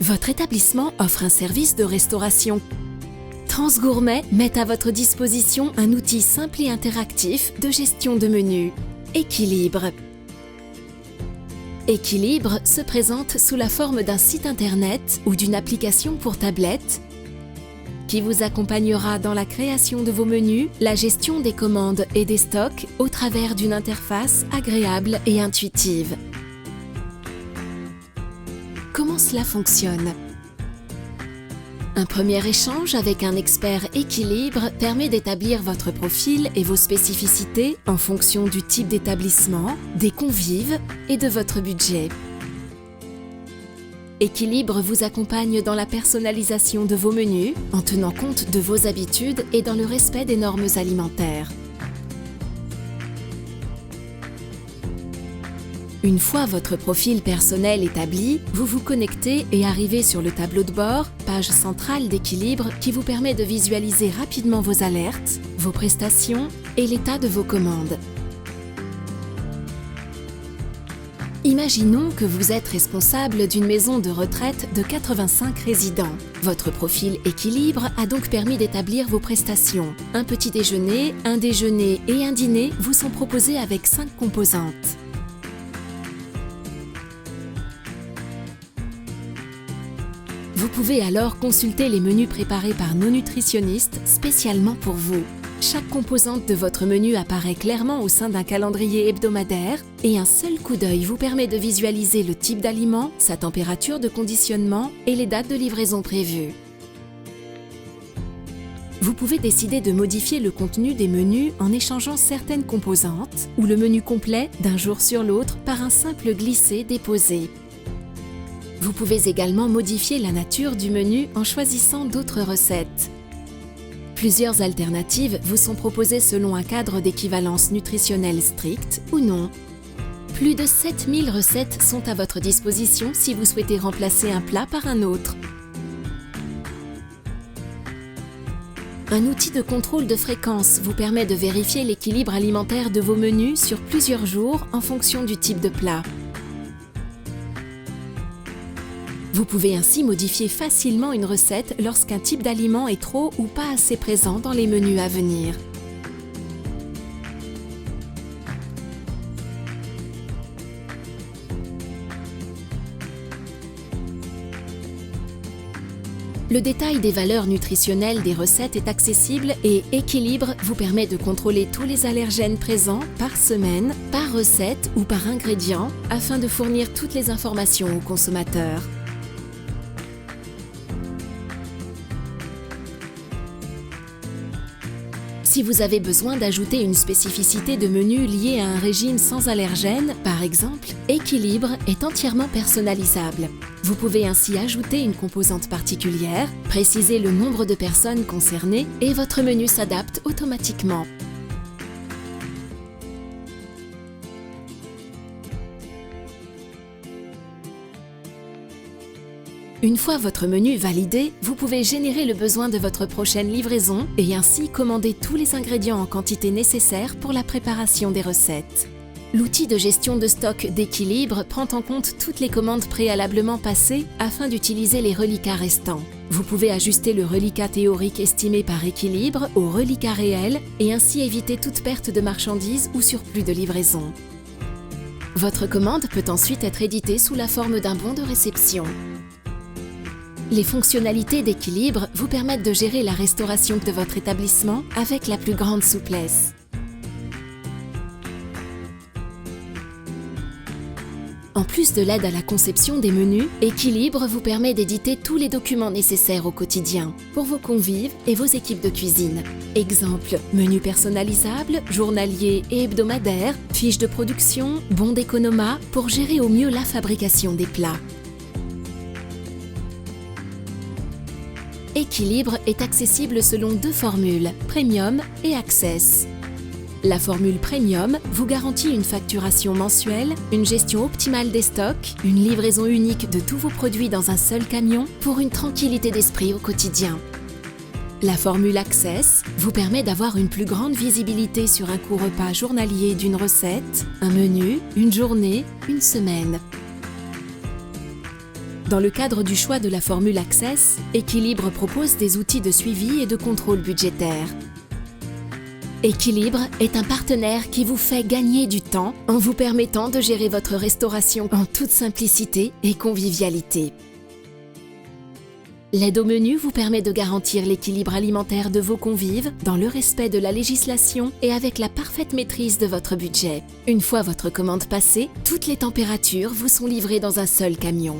Votre établissement offre un service de restauration. Transgourmet met à votre disposition un outil simple et interactif de gestion de menus. Équilibre. Équilibre se présente sous la forme d'un site internet ou d'une application pour tablette qui vous accompagnera dans la création de vos menus, la gestion des commandes et des stocks au travers d'une interface agréable et intuitive. Comment cela fonctionne ? Un premier échange avec un expert équilibre permet d'établir votre profil et vos spécificités en fonction du type d'établissement, des convives et de votre budget. Équilibre vous accompagne dans la personnalisation de vos menus, en tenant compte de vos habitudes et dans le respect des normes alimentaires. Une fois votre profil personnel établi, vous vous connectez et arrivez sur le tableau de bord, page centrale d'Équilibre qui vous permet de visualiser rapidement vos alertes, vos prestations et l'état de vos commandes. Imaginons que vous êtes responsable d'une maison de retraite de 85 résidents. Votre profil Équilibre a donc permis d'établir vos prestations. Un petit déjeuner, un déjeuner et un dîner vous sont proposés avec 5 composantes. Vous pouvez alors consulter les menus préparés par nos nutritionnistes spécialement pour vous. Chaque composante de votre menu apparaît clairement au sein d'un calendrier hebdomadaire et un seul coup d'œil vous permet de visualiser le type d'aliment, sa température de conditionnement et les dates de livraison prévues. Vous pouvez décider de modifier le contenu des menus en échangeant certaines composantes ou le menu complet d'un jour sur l'autre par un simple glisser-déposer. Vous pouvez également modifier la nature du menu en choisissant d'autres recettes. Plusieurs alternatives vous sont proposées selon un cadre d'équivalence nutritionnelle strict ou non. Plus de 7000 recettes sont à votre disposition si vous souhaitez remplacer un plat par un autre. Un outil de contrôle de fréquence vous permet de vérifier l'équilibre alimentaire de vos menus sur plusieurs jours en fonction du type de plat. Vous pouvez ainsi modifier facilement une recette lorsqu'un type d'aliment est trop ou pas assez présent dans les menus à venir. Le détail des valeurs nutritionnelles des recettes est accessible et Équilibre vous permet de contrôler tous les allergènes présents par semaine, par recette ou par ingrédient afin de fournir toutes les informations aux consommateurs. Si vous avez besoin d'ajouter une spécificité de menu liée à un régime sans allergènes, par exemple, Équilibre est entièrement personnalisable. Vous pouvez ainsi ajouter une composante particulière, préciser le nombre de personnes concernées et votre menu s'adapte automatiquement. Une fois votre menu validé, vous pouvez générer le besoin de votre prochaine livraison et ainsi commander tous les ingrédients en quantité nécessaire pour la préparation des recettes. L'outil de gestion de stock d'Équilibre prend en compte toutes les commandes préalablement passées afin d'utiliser les reliquats restants. Vous pouvez ajuster le reliquat théorique estimé par Équilibre au reliquat réel et ainsi éviter toute perte de marchandises ou surplus de livraison. Votre commande peut ensuite être éditée sous la forme d'un bon de réception. Les fonctionnalités d'Équilibre vous permettent de gérer la restauration de votre établissement avec la plus grande souplesse. En plus de l'aide à la conception des menus, Équilibre vous permet d'éditer tous les documents nécessaires au quotidien pour vos convives et vos équipes de cuisine. Exemple, menus personnalisables, journaliers et hebdomadaires, fiches de production, bons d'économat pour gérer au mieux la fabrication des plats. Équilibre est accessible selon 2 formules, Premium et Access. La formule Premium vous garantit une facturation mensuelle, une gestion optimale des stocks, une livraison unique de tous vos produits dans un seul camion pour une tranquillité d'esprit au quotidien. La formule Access vous permet d'avoir une plus grande visibilité sur un coût repas journalier d'une recette, un menu, une journée, une semaine. Dans le cadre du choix de la formule Access, Équilibre propose des outils de suivi et de contrôle budgétaire. Équilibre est un partenaire qui vous fait gagner du temps en vous permettant de gérer votre restauration en toute simplicité et convivialité. L'aide au menu vous permet de garantir l'équilibre alimentaire de vos convives dans le respect de la législation et avec la parfaite maîtrise de votre budget. Une fois votre commande passée, toutes les températures vous sont livrées dans un seul camion.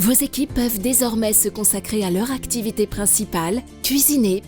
Vos équipes peuvent désormais se consacrer à leur activité principale, cuisiner,